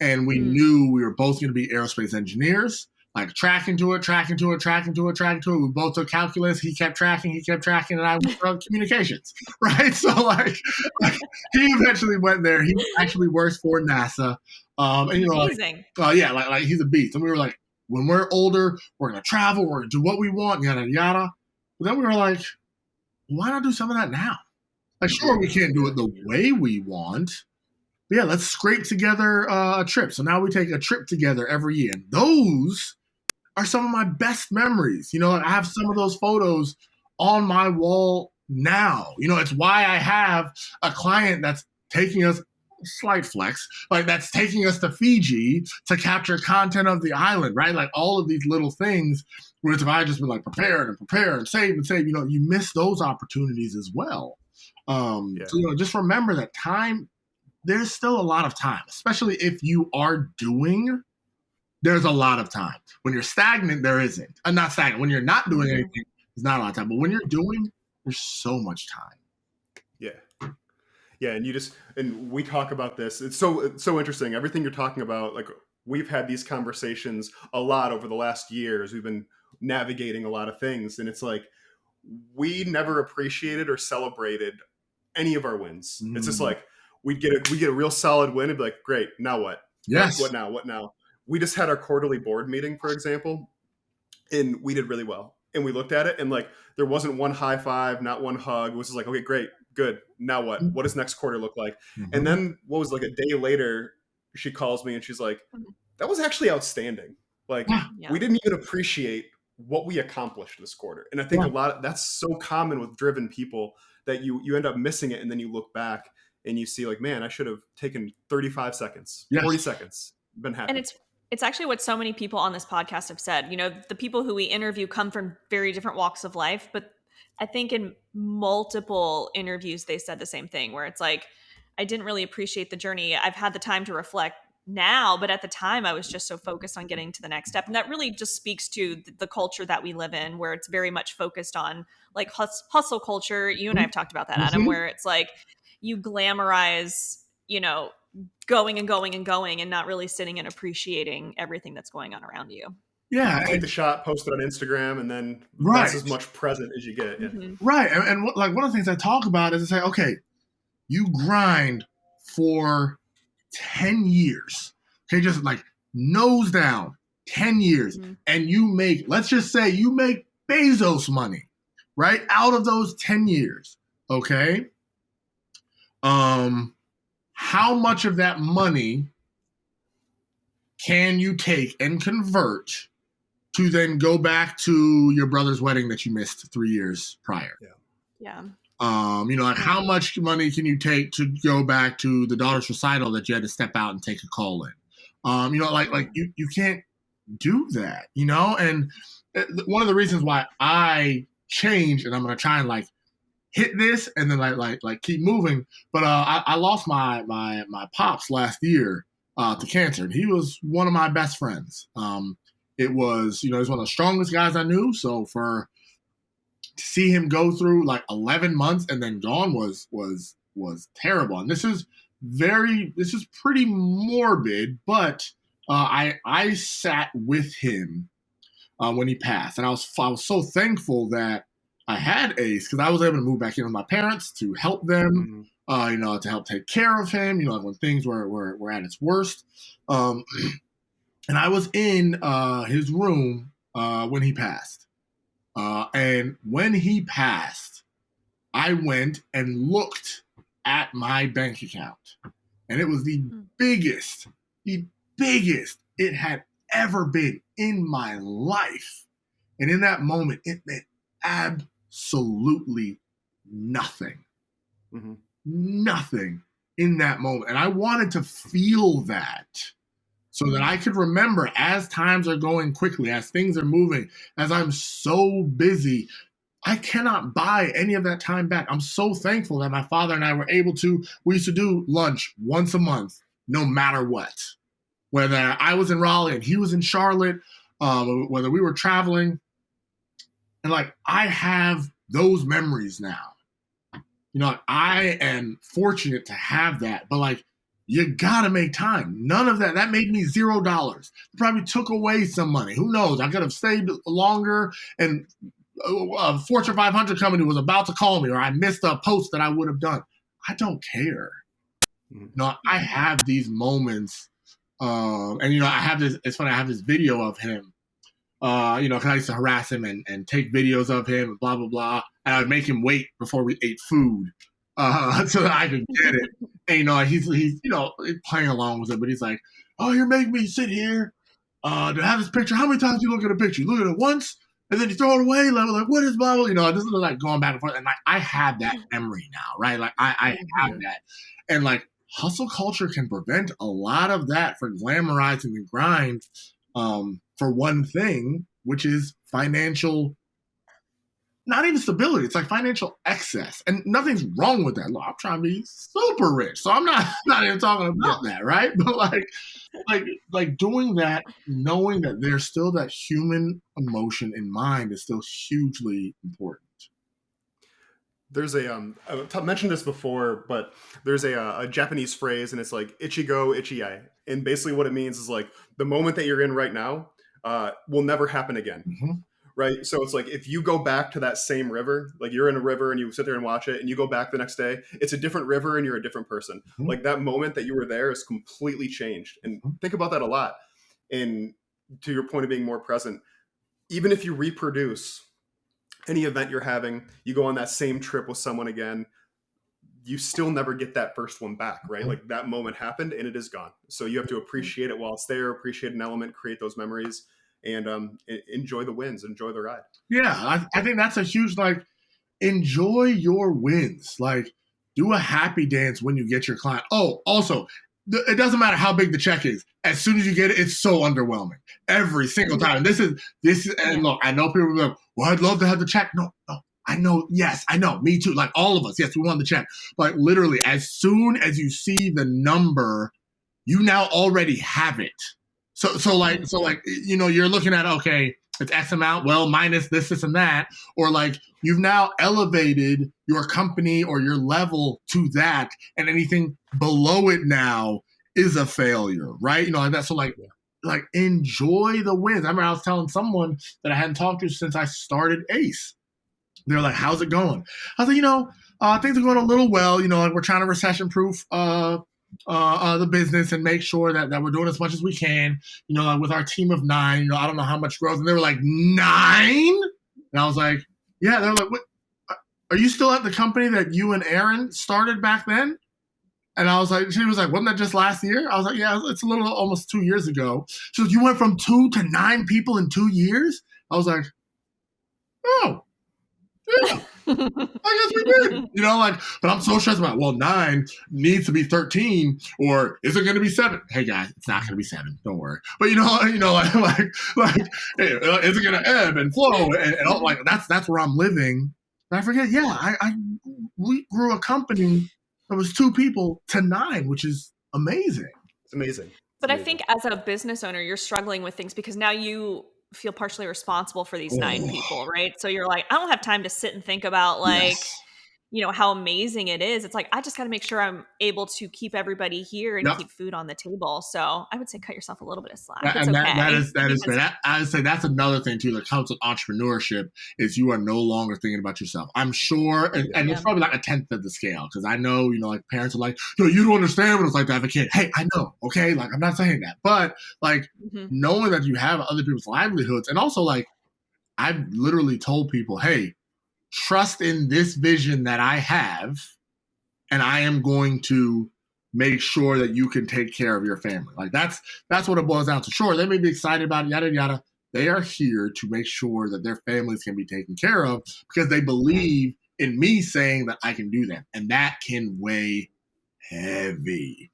and we knew we were both going to be aerospace engineers, like tracking to it. We both took calculus. He kept tracking and I went communications. Right. So like he eventually went there. He actually works for NASA. And amazing. Like he's a beast. And we were like, when we're older, we're going to travel. We're going to do what we want, yada, yada. But then we were like, why not do some of that now? Like, sure, we can't do it the way we want. But yeah, let's scrape together a trip. So now we take a trip together every year. And those are some of my best memories. I have some of those photos on my wall now. It's why I have a client that's taking us, slight flex, like that's taking us to Fiji to capture content of the island, right? Like all of these little things, whereas if I just been like prepare and save, you miss those opportunities as well. So, just remember that time, there's still a lot of time, especially if you are doing, there's a lot of time. When you're stagnant, there isn't. Not stagnant. When you're not doing anything, there's not a lot of time. But when you're doing, there's so much time. Yeah. And we talk about this. It's so interesting. Everything you're talking about, like we've had these conversations a lot over the last years. We've been navigating a lot of things. And it's like, we never appreciated or celebrated any of our wins. It's just like we get a real solid win and be like, great, now what? Yes. What now? We just had our quarterly board meeting, for example, and we did really well. and we looked at it, and like there wasn't one high five, not one hug. It was just like, okay, great, good. Now what? What does next quarter look like? Mhm. And then what was like a day later, she calls me and she's like, that was actually outstanding. Like Yeah. we didn't even appreciate what we accomplished this quarter. And I think that's so common with driven people that you end up missing it, and then you look back and you see like, man, I should have taken 35 seconds, Yes. 40 seconds, been happy. And it's actually what so many people on this podcast have said. You know, the people who we interview come from very different walks of life, but I think in multiple interviews they said the same thing, where it's like, I didn't really appreciate the journey. I've had the time to reflect now, but at the time I was just so focused on getting to the next step. And that really just speaks to the culture that we live in, where it's very much focused on like hustle culture. You and I have talked about that, Adam, where it's like you glamorize, you know, going and going and going, and not really sitting and appreciating everything that's going on around you. Yeah. Take the shot, post it on Instagram, and then Right. that's as much present as you get. Yeah. Mm-hmm. Right. And like one of the things I talk about is to say, okay, you grind for 10 years. Okay, just like nose down, 10 years. Mm-hmm. And you make, let's just say you make Bezos money, right? Out of those 10 years. Okay. How much of that money can you take and convert to then go back to your brother's wedding that you missed 3 years prior? Yeah. You know, like how much money can you take to go back to the daughter's recital that you had to step out and take a call in? You know, like you can't do that, you know? And one of the reasons why I changed, and I'm going to try and like hit this and then like keep moving. But I lost my pops last year to cancer, and he was one of my best friends. It was, you know, he's one of the strongest guys I knew. So to see him go through like 11 months and then gone was terrible. And this is pretty morbid, but I sat with him when he passed, and I was so thankful that I had Ace, because I was able to move back in with my parents to help them, you know, to help take care of him, you know, when things were at its worst. And I was in his room when he passed. And when he passed, I went and looked at my bank account, and it was the biggest it had ever been in my life. And in that moment, it meant absolutely nothing. Mm-hmm. Nothing in that moment. And I wanted to feel that so that I could remember, as times are going quickly, as things are moving, as I'm so busy, I cannot buy any of that time back. I'm so thankful that my father and I were able to, we used to do lunch once a month, no matter what. Whether I was in Raleigh and he was in Charlotte, whether we were traveling. And like, I have those memories now. You know, I am fortunate to have that, but like, you gotta make time. None of that made me $0. Probably took away some money. Who knows? I could have stayed longer, and a Fortune 500 company was about to call me, or I missed a post that I would have done. I don't care. No, I have these moments, and you know, I have this. It's funny. I have this video of him. You know, because I used to harass him and take videos of him and blah blah blah, and I would make him wait before we ate food, so that I could get it. And you know, he's you know, playing along with it, but he's like, "Oh, you're making me sit here to have this picture. How many times do you look at a picture? You look at it once, and then you throw it away. Like what is blah blah? You know, this is like going back and forth. And like, I have that memory now, right? Like I have that, and like hustle culture can prevent a lot of that for glamorizing the grind. For one thing, which is financial, not even stability. It's like financial excess, and nothing's wrong with that. Look, I'm trying to be super rich, so I'm not even talking about that, right? But like doing that, knowing that there's still that human emotion in mind is still hugely important. There's I've mentioned this before, but there's a Japanese phrase, and it's like ichigo ichii, and basically what it means is like the moment that you're in right now will never happen again. Mm-hmm. Right. So it's like if you go back to that same river, like you're in a river and you sit there and watch it, and you go back the next day, it's a different river and you're a different person. Mm-hmm. Like that moment that you were there is completely changed. And think about that a lot. And to your point of being more present, even if you reproduce any event you're having, you go on that same trip with someone again, you still never get that first one back, right? Like that moment happened and it is gone. So you have to appreciate it while it's there, appreciate an element, create those memories, and enjoy the wins, enjoy the ride. Yeah, I think that's a huge, like, enjoy your wins. Like, do a happy dance when you get your client. Oh, also, it doesn't matter how big the check is. As soon as you get it, it's so underwhelming every single time. This is, and look, I know people will be like, well, I'd love to have the check. No, I know. Yes, I know. Me too. Like all of us. Yes, we want the check. But literally, as soon as you see the number, you now already have it. So like, you're looking at, okay, it's X amount, well, minus this, and that, or like you've now elevated your company or your level to that, and anything below it now is a failure, right? Like that. So like enjoy the wins. I remember I was telling someone that I hadn't talked to since I started ACE. They're like, how's it going? I was like, things are going a little well. Like we're trying to recession-proof the business and make sure that we're doing as much as we can, like with our team of 9, I don't know how much growth. And they were like, 9? And I was like, yeah. They're like, what? Are you still at the company that you and Aaron started back then? And I was like, she was like, wasn't that just last year? I was like, yeah, it's a little, almost 2 years ago. So you went from 2 to 9 people in 2 years? I was like, oh, yeah. I guess we did, but I'm so stressed about, well, 9 needs to be 13, or is it going to be 7? Hey guys, it's not going to be 7. Don't worry. But like, hey, is it going to ebb and flow? And all, like, that's where I'm living. And I forget. Yeah. We grew a company that was 2 people to 9, which is amazing. It's amazing. But I think as a business owner, you're struggling with things because now you feel partially responsible for these 9 people, right? So you're like, I don't have time to sit and think about like, how amazing it is. It's like, I just got to make sure I'm able to keep everybody here and keep food on the table. So I would say cut yourself a little bit of slack. It's okay. That is fair. I would say that's another thing too that comes with entrepreneurship is you are no longer thinking about yourself. I'm sure, and it's probably like a 10th of the scale because I know, like parents are like, you don't understand what it's like to have a kid. Hey, I know, okay? Like I'm not saying that, but like knowing that you have other people's livelihoods, and also like I've literally told people, hey, trust in this vision that I have, and I am going to make sure that you can take care of your family. Like that's what it boils down to. Sure, they may be excited about it, yada, yada. They are here to make sure that their families can be taken care of because they believe in me saying that I can do that. And that can weigh heavy.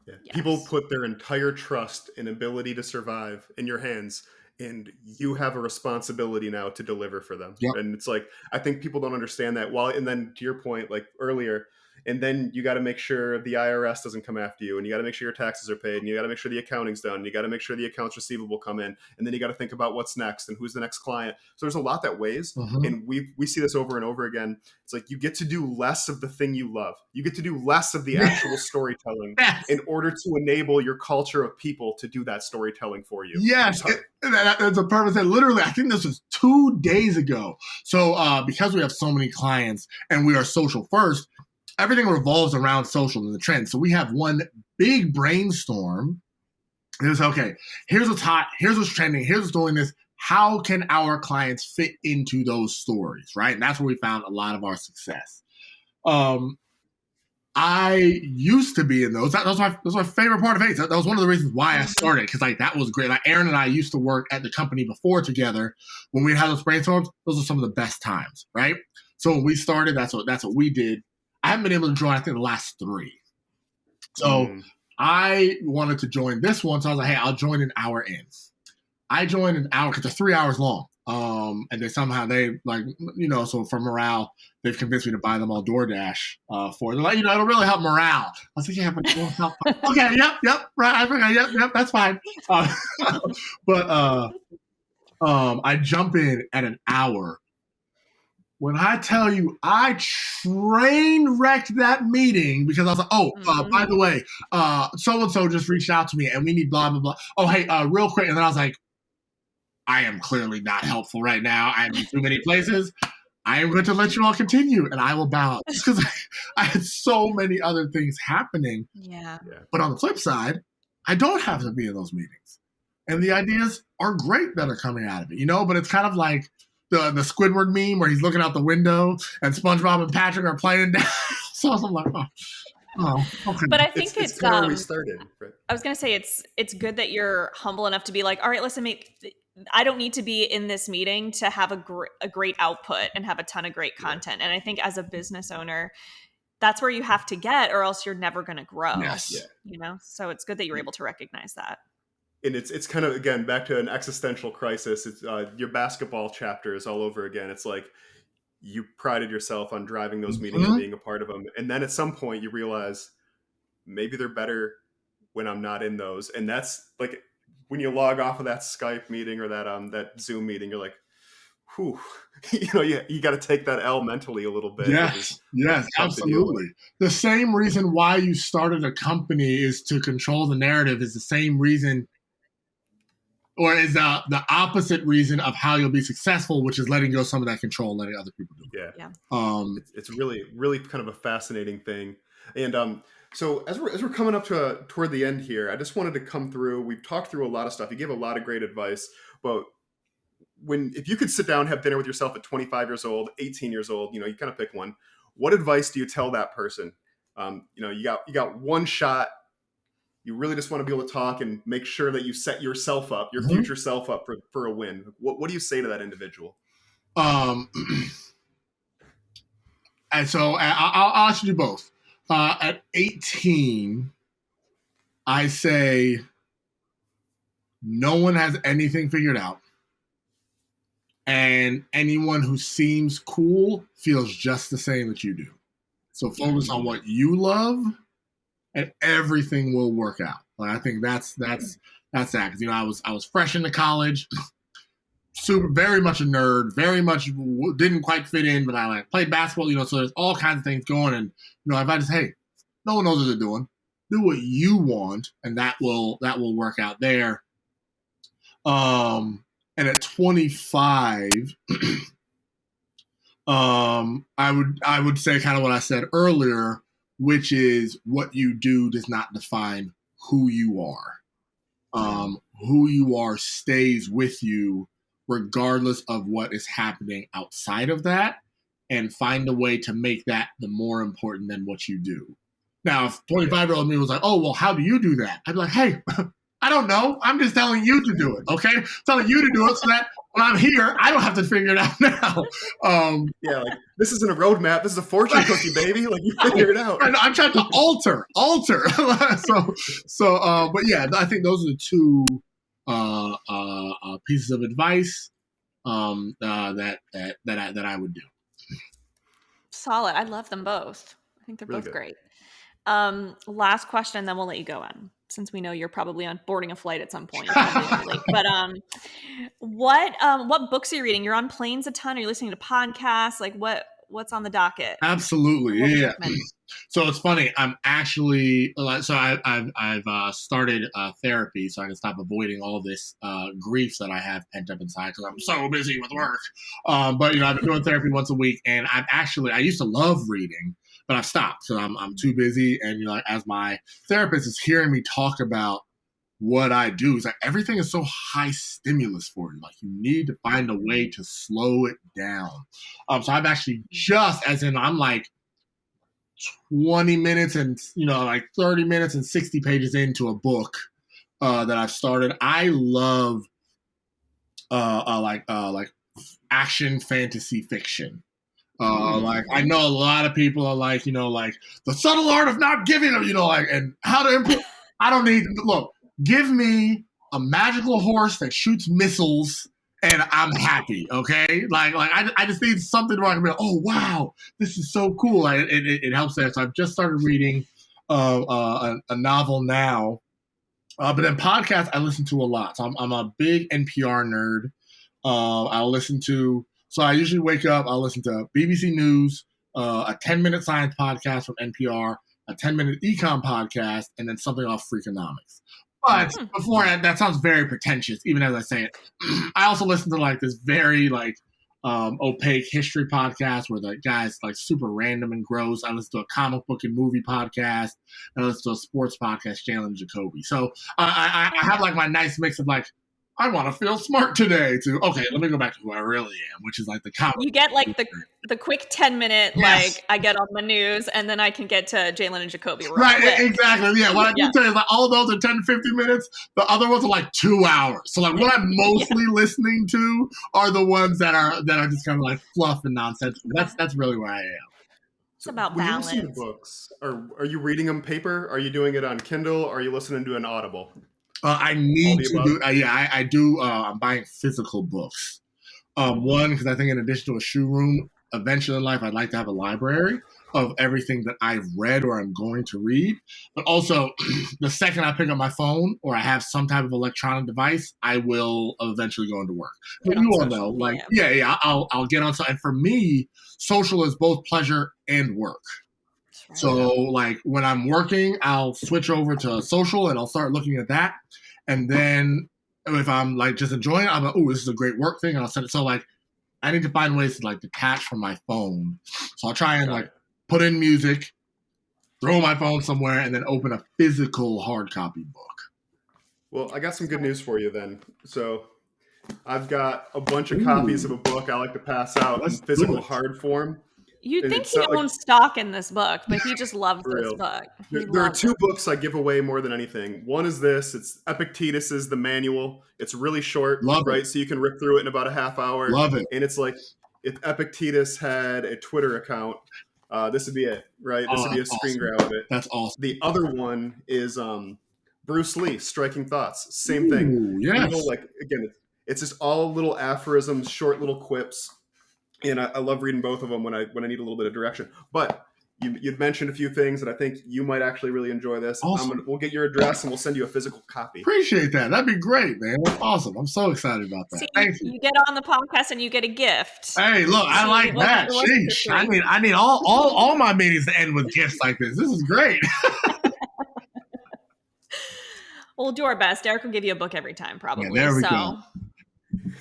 Yeah. Yes. People put their entire trust and ability to survive in your hands. And you have a responsibility now to deliver for them. Yep. And it's like, I think people don't understand that. And then to your point, like earlier, and then you got to make sure the IRS doesn't come after you, and you got to make sure your taxes are paid, and you got to make sure the accounting's done, and you got to make sure the accounts receivable come in, and then you got to think about what's next and who's the next client. So there's a lot that weighs, and we see this over and over again. It's like you get to do less of the thing you love. You get to do less of the actual storytelling in order to enable your culture of people to do that storytelling for you. Yes, that's a perfect thing. Literally, I think this was 2 days ago. So because we have so many clients and we are social first, everything revolves around social and the trends. So we have one big brainstorm. It was, okay, here's what's hot, here's what's trending, here's what's doing this. How can our clients fit into those stories, right? And that's where we found a lot of our success. I used to be in those. That was my favorite part of ACE. That was one of the reasons why I started, because like that was great. Like Aaron and I used to work at the company before together. When we had those brainstorms, those were some of the best times, right? So when we started, that's what we did. I haven't been able to join, I think, the last 3. So I wanted to join this one. So I was like, hey, I'll join an hour in. I joined an hour because they're 3 hours long. And they somehow, so for morale, they've convinced me to buy them all DoorDash for. They're like, it'll really help morale. I was like, yeah, but it won't help. Okay, yep, right. I forgot, yep, that's fine. But I jump in at an hour. When I tell you, I train wrecked that meeting because I was like, by the way, so-and-so just reached out to me and we need blah, blah, blah. Oh, hey, real quick. And then I was like, I am clearly not helpful right now. I'm in too many places. I am going to let you all continue and I will bow out because I had so many other things happening. Yeah. But on the flip side, I don't have to be in those meetings. And the ideas are great that are coming out of it, but it's kind of like, Squidward meme where he's looking out the window and SpongeBob and Patrick are playing down. So I'm like, okay. But I think it's kind of where we started, right? I was going to say it's good that you're humble enough to be like, all right, listen, I don't need to be in this meeting to have a great output and have a ton of great content. And I think as a business owner, that's where you have to get, or else you're never going to grow. Yes. Yeah. So it's good that you're able to recognize that. And it's kind of, again, back to an existential crisis. It's your basketball chapter is all over again. It's like you prided yourself on driving those meetings and being a part of them. And then at some point you realize maybe they're better when I'm not in those. And that's like when you log off of that Skype meeting or that Zoom meeting, you're like, whew, you got to take that L mentally a little bit. Yes, absolutely. The same reason why you started a company is to control the narrative is the same reason, or is the opposite reason of how you'll be successful, which is letting go some of that control and letting other people do it. Yeah. It's really, really kind of a fascinating thing. And so as we're coming up toward the end here, I just wanted to come through. We've talked through a lot of stuff. You gave a lot of great advice, but if you could sit down and have dinner with yourself at 25 years old, 18 years old, you kind of pick one. What advice do you tell that person? You got one shot. You really just want to be able to talk and make sure that you set yourself up, your future self up for a win. What do you say to that individual? And so I'll actually do both. At 18, I say no one has anything figured out. And anyone who seems cool feels just the same that you do. So focus on what you love, and everything will work out. Like, I think that's that. Because I was fresh into college, very much a nerd, very much didn't quite fit in, but I played basketball. So there's all kinds of things going. And if I just, hey, no one knows what they're doing. Do what you want, and that will work out there. And at 25, I would say kind of what I said earlier, which is what you do does not define who you are. Who you are stays with you regardless of what is happening outside of that, and find a way to make that the more important than what you do. Now, if 25-year-old me was like, oh, well, how do you do that? I'd be like, hey, I don't know. I'm just telling you to do it, okay? Telling you to do it so that when I'm here, I don't have to figure it out now. This isn't a roadmap. This is a fortune cookie, baby. Like, you figure it out. I'm trying to alter. But yeah, I think those are the two pieces of advice that I would do. Solid. I love them both. I think they're really both great. Last question, then we'll let you go on, since we know you're probably on boarding a flight at some point. But what books are you reading? You're on planes a ton. Are you listening to podcasts? Like, what's on the docket? Absolutely, yeah. So it's funny. I'm actually I've started therapy, so I can stop avoiding all this grief that I have pent up inside because I'm so busy with work. But I've been doing therapy once a week, and I used to love reading, but I've stopped because I'm too busy. And as my therapist is hearing me talk about what I do, it's like everything is so high stimulus for you. Like, you need to find a way to slow it down. So I've actually I'm like 20 minutes and 30 minutes and 60 pages into a book that I've started. I love like action fantasy fiction. I know a lot of people are like the subtle art of not giving them, and how to improve. I don't need, look, give me a magical horse that shoots missiles and I'm happy. Okay. I just need something where I can be like, oh, wow, this is so cool. It helps there. So I've just started reading a novel now, but then podcasts I listen to a lot. So I'm a big NPR nerd. So I usually wake up, I'll listen to BBC News, a 10-minute science podcast from NPR, a 10-minute econ podcast, and then something off Freakonomics. But before that sounds very pretentious, even as I say it. I also listen to this very opaque history podcast where the guy's super random and gross. I listen to a comic book and movie podcast. I listen to a sports podcast, Jalen Jacoby. So I have my nice mix of I want to feel smart today to, okay, let me go back to who I really am, which is like the comic. You get like the quick 10-minute, Yes. like I get on the news and then I can get to Jalen and Jacoby real Right, quick. exactly. Yeah, what I do say is like all of those are 10 to 50 minutes. The other ones are like 2 hours. So like what I'm mostly listening to are the ones that are just kind of like fluff and nonsensical. That's really where I am. It's about when balance. you listen to books, are you reading them paper? Are you doing it on Kindle? Or are you listening to an Audible? I need to do. I do. I'm buying physical books. One, because I think in addition to a shoe room, eventually in life I'd like to have a library of everything that I've read or I'm going to read. But also, the second I pick up my phone or I have some type of electronic device, I will eventually go into work. But you all know, like, I'll get on. And for me, social is both pleasure and work. Right. So, like, when I'm working, I'll switch over to social and I'll start looking at that. And then if I'm like just enjoying it, I'm like, oh, this is a great work thing. And I'll send it. So, like, I need to find ways to like detach from my phone. So I'll try and like put in music, throw my phone somewhere, and then open a physical hard copy book. Well, I got some good news for you then. So I've got a bunch of copies of a book I like to pass out in physical hard form. You'd think he owns stock in this book, but he just loves this book. There are two books I give away more than anything. One is this. It's Epictetus's The Manual. It's really short, right? So you can rip through it in about a half hour. Love it. And it's like if Epictetus had a Twitter account, this would be it, right? This would be a screen grab of it. That's awesome. The other one is Bruce Lee, Striking Thoughts. Same thing. Yes. Like, again, it's just all little aphorisms, short little quips. And I love reading both of them when I need a little bit of direction. But you'd mentioned a few things that I think you might actually really enjoy this. Awesome. We'll get your address and we'll send you a physical copy. Appreciate that. That'd be great, man. That's awesome. I'm so excited about that. See, thank you. You get on the podcast and you get a gift. Hey, look, I like that. Sheesh. I need all my meetings to end with gifts like this. This is great. We'll do our best. Derek will give you a book every time, probably. Yeah, there we go.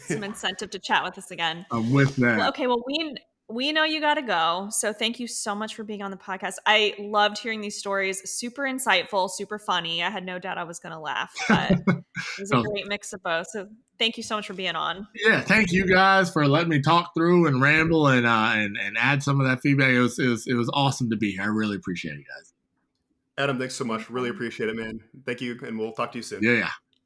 Some incentive to chat with us again. I'm with that. Well, okay, well, we know you got to go. So thank you so much for being on the podcast. I loved hearing these stories. Super insightful, super funny. I had no doubt I was going to laugh, but it was a great mix of both. So thank you so much for being on. Yeah, thank you guys for letting me talk through and ramble and add some of that feedback. It was awesome to be here. I really appreciate it, guys. Adam, thanks so much. Really appreciate it, man. Thank you, and we'll talk to you soon. Yeah.